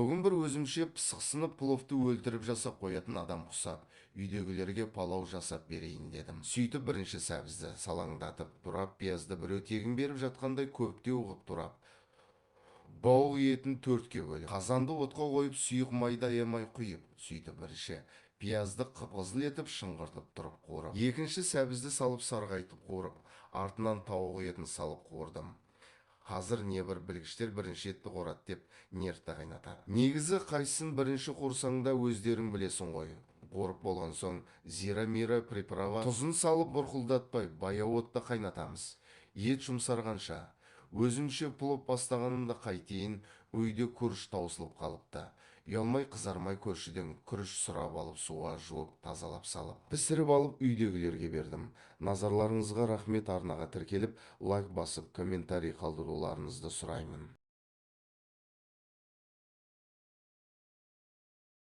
Бүгін бір өзімше пысықсынып пловты өлтіріп жасап қоятын адам құсап, үйдегілерге палау жасап берейін дедім. Сөйтіп бірінші сәбізді салаңдатып турап, пиязды біреу тегін беріп жатқандай көптеу қып турап, бауық етін төртке бөліп, қазанды отқа қойып сұйық майды аямай құйып, сөйтіп бірінші пиязды қып-қызыл етіп шыңғыртып тұрып қуырып, екінші сәбізді салып сарғайтып қуырып, артынан тауық етін салып қуырдым. Қазір не бір білгіштер бірінші етті қорат деп нерті қайнатады. Негізі қайсын бірінші қорсаң да өздерің білесің ғой. Қорып болған соң зира мира приправа тұзын салып бұрқылдатпай баяу отта қайнатамыз. Ет жұмсарғанша. Өзімше плов бастағанымда қайтейін, үйде күріш таусылып қалыпты. Ұялмай қызармай көршіден күріш сұрап алып суға жуып тазалап салып, пісіріп алып үйдегілерге бердім. Назарларыңызға рахмет, арнаға тіркеліп, лайк басып, комментарий қалдыруларыңызды сұраймын.